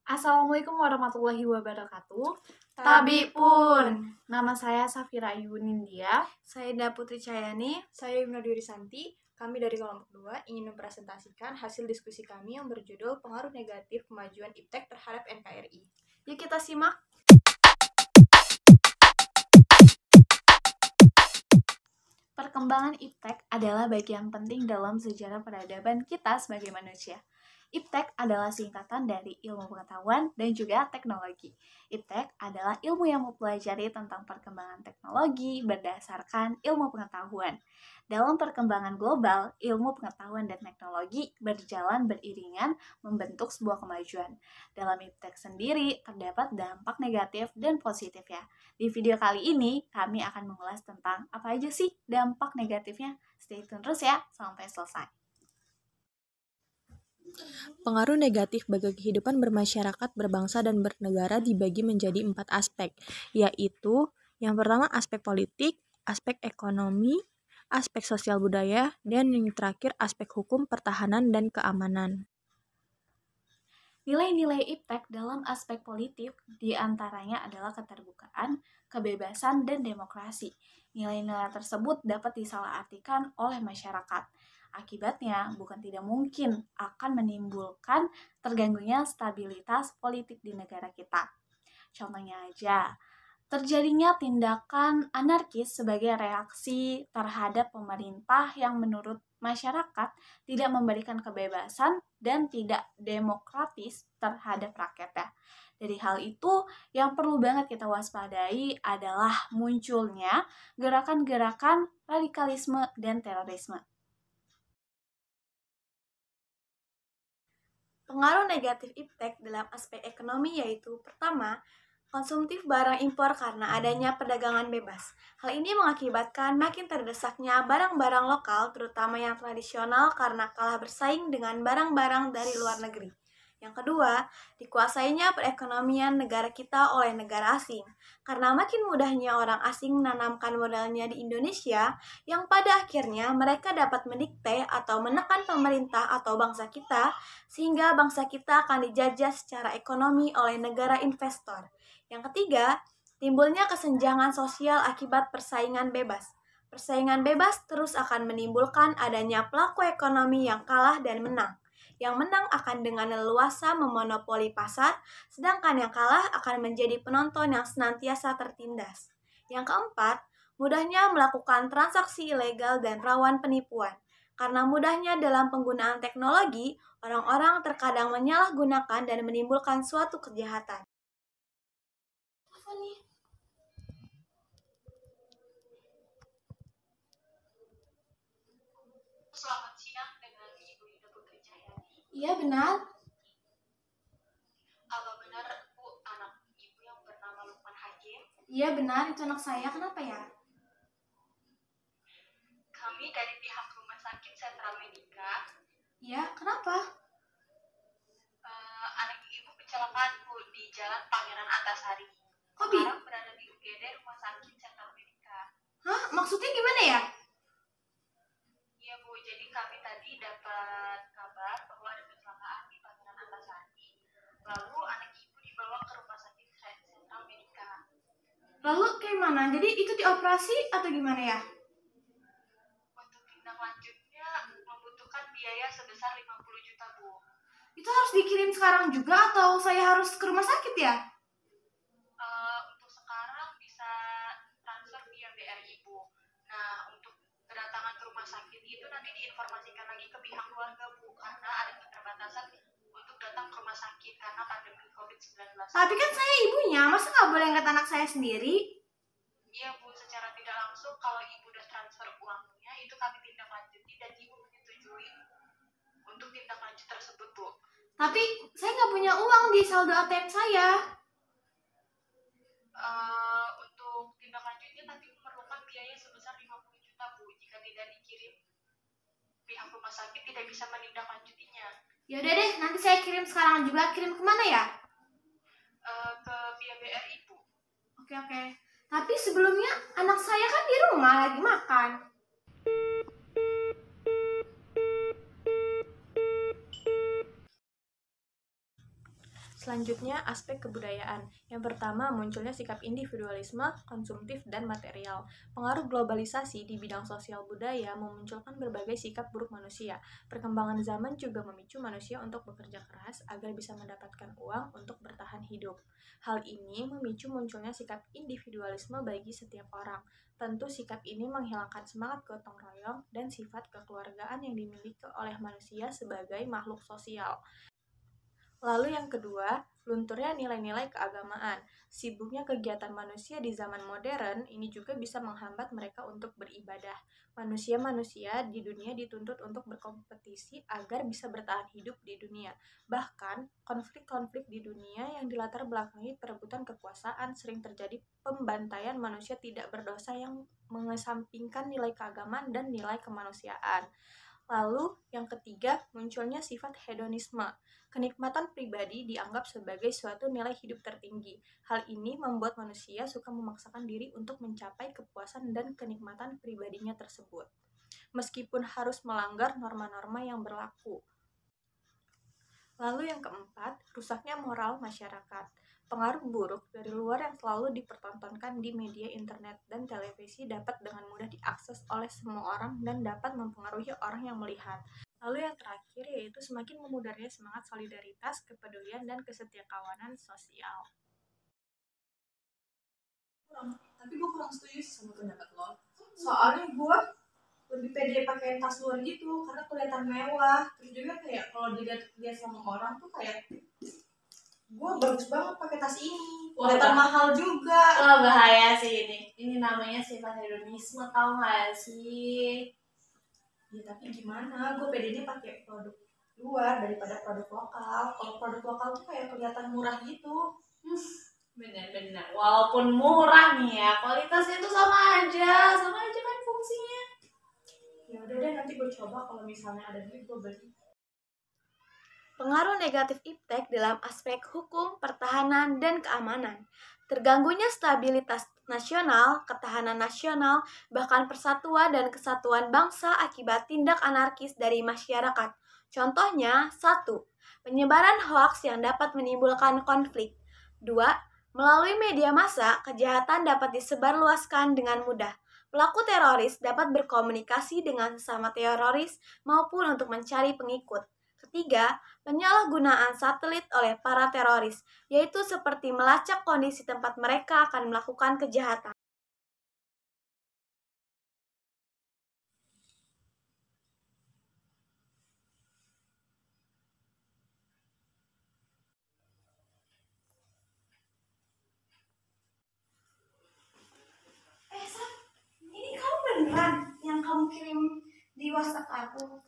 Assalamualaikum warahmatullahi wabarakatuh. Tabi pun. Nama saya Safira Ayu Nindya. Saya Ida Putri Cahyani. Saya Ibnu Dwi Santi. Kami dari kelompok 2 ingin mempresentasikan hasil diskusi kami yang berjudul Pengaruh Negatif Kemajuan IPTEK terhadap NKRI. Yuk kita simak. Perkembangan IPTEK adalah bagian penting dalam sejarah peradaban kita sebagai manusia. IPTEK adalah singkatan dari ilmu pengetahuan dan juga teknologi. IPTEK adalah ilmu yang mempelajari tentang perkembangan teknologi berdasarkan ilmu pengetahuan. Dalam perkembangan global, ilmu pengetahuan dan teknologi berjalan beriringan membentuk sebuah kemajuan. Dalam IPTEK sendiri terdapat dampak negatif dan positif ya. Di video kali ini, kami akan mengulas tentang apa aja sih dampak negatifnya. Stay tune terus ya, sampai selesai. Pengaruh negatif bagi kehidupan bermasyarakat, berbangsa, dan bernegara dibagi menjadi 4 aspek, yaitu yang pertama aspek politik, aspek ekonomi, aspek sosial budaya, dan yang terakhir aspek hukum, pertahanan, dan keamanan. Nilai-nilai IPTEK dalam aspek politik diantaranya adalah keterbukaan, kebebasan, dan demokrasi. Nilai-nilai tersebut dapat disalahartikan oleh masyarakat. Akibatnya, bukan tidak mungkin akan menimbulkan terganggunya stabilitas politik di negara kita. Contohnya aja, terjadinya tindakan anarkis sebagai reaksi terhadap pemerintah yang menurut masyarakat tidak memberikan kebebasan dan tidak demokratis terhadap rakyatnya. Dari hal itu, yang perlu banget kita waspadai adalah munculnya gerakan-gerakan radikalisme dan terorisme. Pengaruh negatif IPTEK dalam aspek ekonomi yaitu pertama, konsumtif barang impor karena adanya perdagangan bebas. Hal ini mengakibatkan makin terdesaknya barang-barang lokal, terutama yang tradisional karena kalah bersaing dengan barang-barang dari luar negeri. Yang kedua, dikuasainya perekonomian negara kita oleh negara asing. Karena makin mudahnya orang asing menanamkan modalnya di Indonesia, yang pada akhirnya mereka dapat mendikte atau menekan pemerintah atau bangsa kita, sehingga bangsa kita akan dijajah secara ekonomi oleh negara investor. Yang ketiga, timbulnya kesenjangan sosial akibat persaingan bebas. Persaingan bebas terus akan menimbulkan adanya pelaku ekonomi yang kalah dan menang. Yang menang akan dengan leluasa memonopoli pasar, sedangkan yang kalah akan menjadi penonton yang senantiasa tertindas. Yang keempat, mudahnya melakukan transaksi ilegal dan rawan penipuan. Karena mudahnya dalam penggunaan teknologi, orang-orang terkadang menyalahgunakan dan menimbulkan suatu kejahatan. Apa nih? Selamat siang dengan Ibu Ida Putri Cahyani. Iya benar. Apa benar Bu anak Ibu yang bernama Lukman Hakim? Iya benar, itu anak saya. Kenapa ya? Kami dari pihak Rumah Sakit Sentral Medika. Iya, kenapa? Anak Ibu kecelakaan Bu di Jalan Pangeran Antasari. Kok Sekarang berada di UGD Rumah Sakit Sentral Medika. Hah? Maksudnya gimana ya? Iya Bu, jadi kami tadi dapat kabar bahwa ada kecelakaan di Pangeran Antasari. Lalu anak Ibu dibawa ke Rumah Sakit Sentral Medika. Lalu kayak mana? Jadi itu dioperasi atau gimana ya? Untuk tindak lanjutnya membutuhkan biaya sebesar 50 juta Bu. Itu harus dikirim sekarang juga atau saya harus ke rumah sakit ya? Untuk sekarang bisa transfer via BRI Bu. Nah, untuk kedatangan ke rumah sakit itu nanti diinformasikan lagi ke pihak keluarga Bu, karena ada keterbatasan untuk datang ke rumah sakit karena pandemi COVID-19. Tapi kan saya ibunya, masa nggak boleh ngeliat anak saya sendiri? Iya Bu, secara tidak langsung kalau Ibu udah transfer uangnya itu kami tindak lanjuti dan Ibu menyetujui untuk tindak lanjut tersebut Bu. Tapi saya nggak punya uang di saldo ATM saya. Untuk tindak lanjutnya nanti memerlukan biaya sebesar 50 juta Bu. Jika tidak dikirim, pihak rumah sakit tidak bisa menindaklanjutinya. Yaudah deh, nanti saya kirim sekarang juga. Kirim kemana ya? Ke via BRI Bu. Oke. Tapi sebelumnya anak saya kan di rumah lagi makan. Selanjutnya, aspek kebudayaan. Yang pertama, munculnya sikap individualisme, konsumtif, dan material. Pengaruh globalisasi di bidang sosial budaya memunculkan berbagai sikap buruk manusia. Perkembangan zaman juga memicu manusia untuk bekerja keras agar bisa mendapatkan uang untuk bertahan hidup. Hal ini memicu munculnya sikap individualisme bagi setiap orang. Tentu sikap ini menghilangkan semangat gotong royong dan sifat kekeluargaan yang dimiliki oleh manusia sebagai makhluk sosial. Lalu yang kedua, lunturnya nilai-nilai keagamaan. Sibuknya kegiatan manusia di zaman modern ini juga bisa menghambat mereka untuk beribadah. Manusia-manusia di dunia dituntut untuk berkompetisi agar bisa bertahan hidup di dunia. Bahkan, konflik-konflik di dunia yang dilatar belakangi perebutan kekuasaan sering terjadi pembantaian manusia tidak berdosa yang mengesampingkan nilai keagamaan dan nilai kemanusiaan. Lalu, yang ketiga, munculnya sifat hedonisme. Kenikmatan pribadi dianggap sebagai suatu nilai hidup tertinggi. Hal ini membuat manusia suka memaksakan diri untuk mencapai kepuasan dan kenikmatan pribadinya tersebut, meskipun harus melanggar norma-norma yang berlaku. Lalu yang keempat, rusaknya moral masyarakat. Pengaruh buruk dari luar yang selalu dipertontonkan di media internet dan televisi dapat dengan mudah diakses oleh semua orang dan dapat mempengaruhi orang yang melihat. Lalu yang terakhir yaitu semakin memudarnya semangat solidaritas, kepedulian, dan kesetiakawanan sosial. Tapi gue kurang setuju sama pendapat lo. Soalnya gue lebih pede pakai tas luar gitu karena kelihatan mewah. Terus juga kayak kalau dilihat sama orang tuh kayak gue bagus banget pakai tas ini. Kelihatan mahal juga. Wah, bahaya sih ini. Ini namanya sifat hedonisme, tau gak sih? Ya tapi gimana? Gue pedenya pakai produk luar daripada produk lokal. Kalau produk lokal tuh kayak kelihatan murah gitu. Benar-benar. Walaupun murah nih ya, kualitasnya tuh sama aja kan fungsinya. Ya udah deh, nanti gue coba kalau misalnya ada duit gue beli. Pengaruh negatif iptek dalam aspek hukum, pertahanan, dan keamanan. Terganggunya stabilitas nasional, ketahanan nasional, bahkan persatuan dan kesatuan bangsa akibat tindak anarkis dari masyarakat. Contohnya, 1. Penyebaran hoaks yang dapat menimbulkan konflik. 2. Melalui media massa, kejahatan dapat disebarluaskan dengan mudah. Pelaku teroris dapat berkomunikasi dengan sesama teroris maupun untuk mencari pengikut. Ketiga, penyalahgunaan satelit oleh para teroris, yaitu seperti melacak kondisi tempat mereka akan melakukan kejahatan. Sat, ini kamu beneran yang kamu kirim di WhatsApp aku?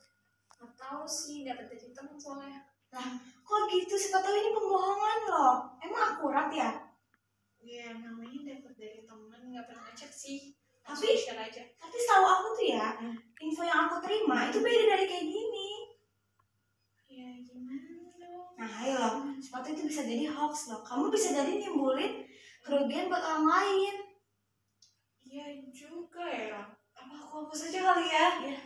Nggak tahu sih, dapat dari teman soalnya. Lah, kok gitu? Siapa tahu ini pembohongan loh. Emang akurat ya? Ya, namanya dapat dari teman, nggak pernah ngecek sih. Tapi share aja. Tapi setahu aku tuh ya, info yang aku terima itu beda dari kayak gini. Ya, gimana dong? Nah, ayo loh, sepatu itu bisa jadi hoax loh. Kamu bisa jadi nimbulin kerugian buat orang lain. Iya juga ya. Apa aku hapus aja kali ya? Ya,